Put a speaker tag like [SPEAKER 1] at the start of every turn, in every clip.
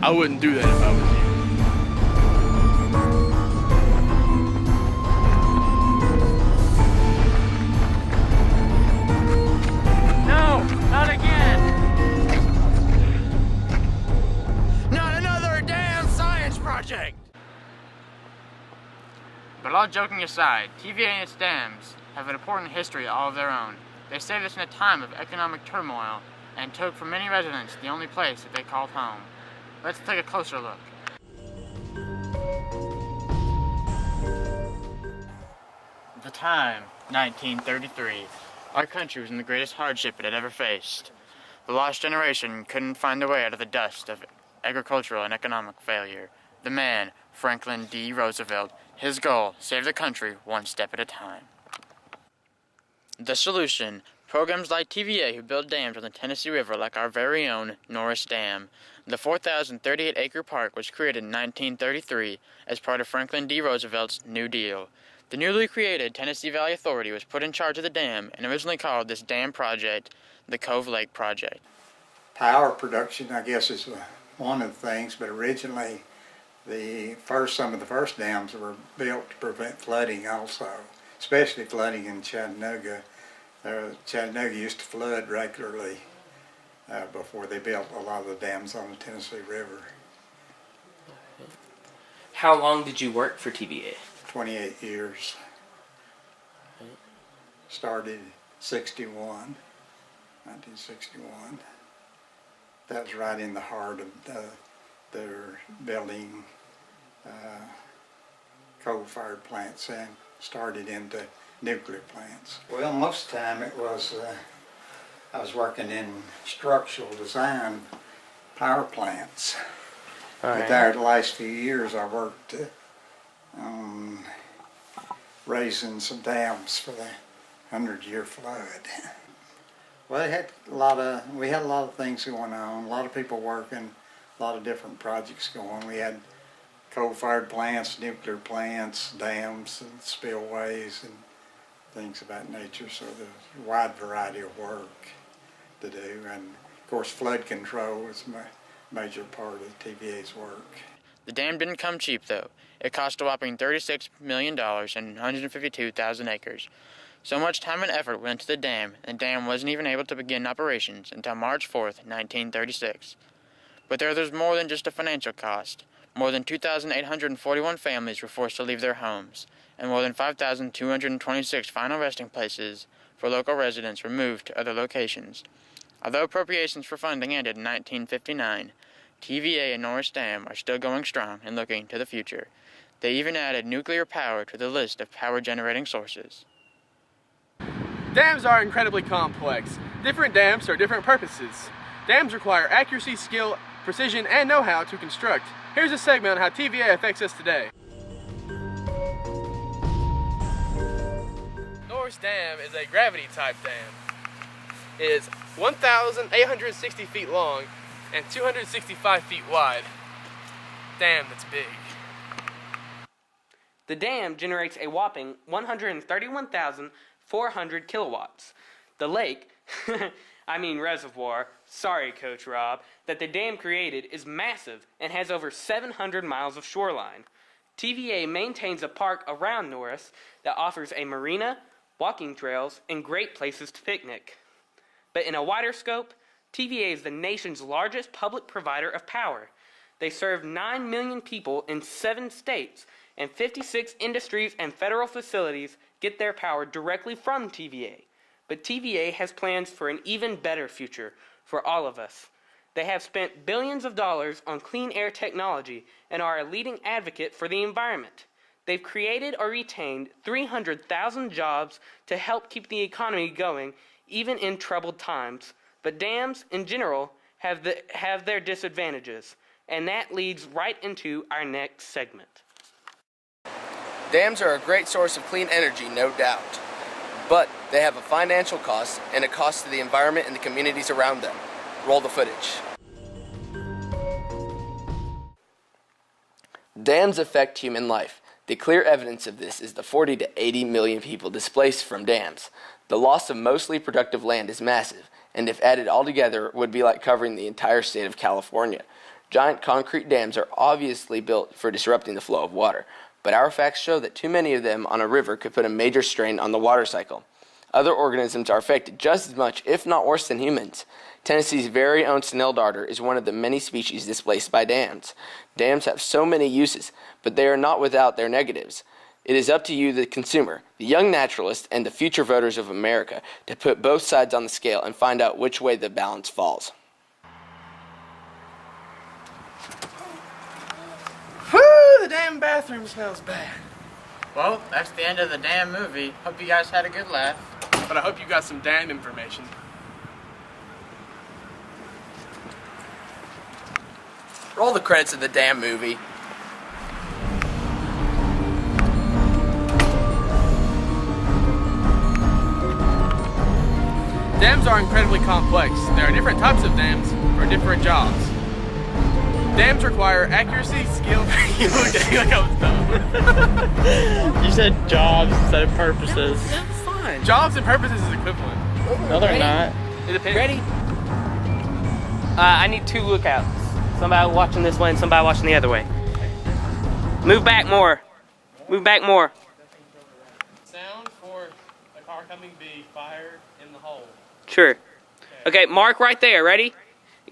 [SPEAKER 1] I wouldn't do that if I was you.
[SPEAKER 2] No, not again.
[SPEAKER 3] Not another damn science project!
[SPEAKER 4] But all joking aside, TVA and its dams have an important history all of their own. They saved us in a time of economic turmoil and took from many residents the only place that they called home. Let's take a closer look. The time, 1933. Our country was in the greatest hardship it had ever faced. The lost generation couldn't find their way out of the dust of agricultural and economic failure. The man, Franklin D. Roosevelt, his goal, save the country one step at a time. The solution, programs like TVA who build dams on the Tennessee River like our very own Norris Dam. The 4,038-acre park was created in 1933 as part of Franklin D. Roosevelt's New Deal. The newly created Tennessee Valley Authority was put in charge of the dam and originally called this dam project the Cove Lake Project.
[SPEAKER 5] Power production, I guess, is one of the things, but originally some of the first dams were built to prevent flooding also, especially flooding in Chattanooga. Chattanooga used to flood regularly before they built a lot of the dams on the Tennessee River.
[SPEAKER 2] How long did you work for TVA?
[SPEAKER 5] 28 years. Started 1961. That was right in the heart of their building coal-fired plants and started into nuclear plants. Well, most of the time it was, I was working in structural design power plants. But there the last few years I worked on raising some dams for the 100-year flood. Well, we had a lot of things going on, a lot of people working, a lot of different projects going. We had coal-fired plants, nuclear plants, dams and spillways and things of that nature, so there's a wide variety of work to do. And of course flood control is a major part of TVA's work.
[SPEAKER 4] The dam didn't come cheap though. It cost a whopping $36 million and 152,000 acres. So much time and effort went into the dam, and the dam wasn't even able to begin operations until March 4th, 1936. But there was more than just a financial cost. More than 2,841 families were forced to leave their homes, and more than 5,226 final resting places for local residents were moved to other locations. Although appropriations for funding ended in 1959, TVA and Norris Dam are still going strong and looking to the future. They even added nuclear power to the list of power-generating sources.
[SPEAKER 1] Dams are incredibly complex. Different dams serve different purposes. Dams require accuracy, skill, precision, and know-how to construct. Here's a segment on how TVA affects us today. Norris Dam is a gravity-type dam. It is 1,860 feet long and 265 feet wide. Damn, that's big.
[SPEAKER 2] The dam generates a whopping 131,400 kilowatts. The lake, reservoir, sorry Coach Rob, that the dam created is massive and has over 700 miles of shoreline. TVA maintains a park around Norris that offers a marina, walking trails, and great places to picnic. But in a wider scope, TVA is the nation's largest public provider of power. They serve 9 million people in 7 states, and 56 industries and federal facilities get their power directly from TVA. But TVA has plans for an even better future for all of us. They have spent billions of dollars on clean air technology and are a leading advocate for the environment. They've created or retained 300,000 jobs to help keep the economy going, even in troubled times. But dams, in general, have their disadvantages, and that leads right into our next segment.
[SPEAKER 3] Dams are a great source of clean energy, no doubt. But they have a financial cost and a cost to the environment and the communities around them. Roll the footage. Dams affect human life. The clear evidence of this is the 40 to 80 million people displaced from dams. The loss of mostly productive land is massive, and if added all together, would be like covering the entire state of California. Giant concrete dams are obviously built for disrupting the flow of water, but our facts show that too many of them on a river could put a major strain on the water cycle. Other organisms are affected just as much, if not worse than humans. Tennessee's very own snail darter is one of the many species displaced by dams. Dams have so many uses, but they are not without their negatives. It is up to you, the consumer, the young naturalist, and the future voters of America to put both sides on the scale and find out which way the balance falls.
[SPEAKER 1] Whew, the damn bathroom smells bad.
[SPEAKER 4] Well, that's the end of the damn movie. Hope you guys had a good laugh.
[SPEAKER 1] But I hope you got some damn information.
[SPEAKER 3] Roll the credits of the damn movie.
[SPEAKER 1] Dams are incredibly complex. There are different types of dams for different jobs. Dams require accuracy, skill. You looked at me like I was dumb.
[SPEAKER 6] You said jobs instead of purposes.
[SPEAKER 2] That's fine.
[SPEAKER 1] Jobs and purposes is equivalent.
[SPEAKER 6] No, they're
[SPEAKER 2] Ready?
[SPEAKER 6] not.
[SPEAKER 1] It depends.
[SPEAKER 2] Ready? I need 2 lookouts. Somebody watching this way and somebody watching the other way. Move back more. Move back more.
[SPEAKER 1] Sound for a car coming be fire in the hole.
[SPEAKER 2] Sure. Okay, mark right there. Ready?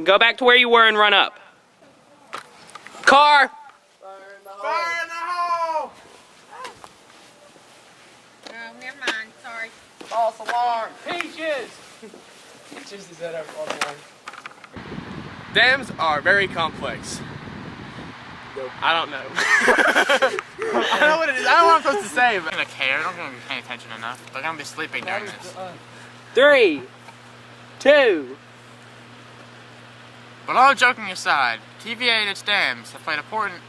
[SPEAKER 2] Go back to where you were and run up. Car!
[SPEAKER 1] Fire in the hole!
[SPEAKER 7] Oh, never mind. Sorry.
[SPEAKER 1] False alarm. Peaches! Peaches is that our alarm. Dams are very complex. I don't know. I don't know what it is. I don't know what I'm supposed to say.
[SPEAKER 4] I'm gonna care. I'm gonna be paying attention enough. They're gonna be sleeping during this.
[SPEAKER 2] 3, 2.
[SPEAKER 4] But all joking aside, TVA and its dams have played important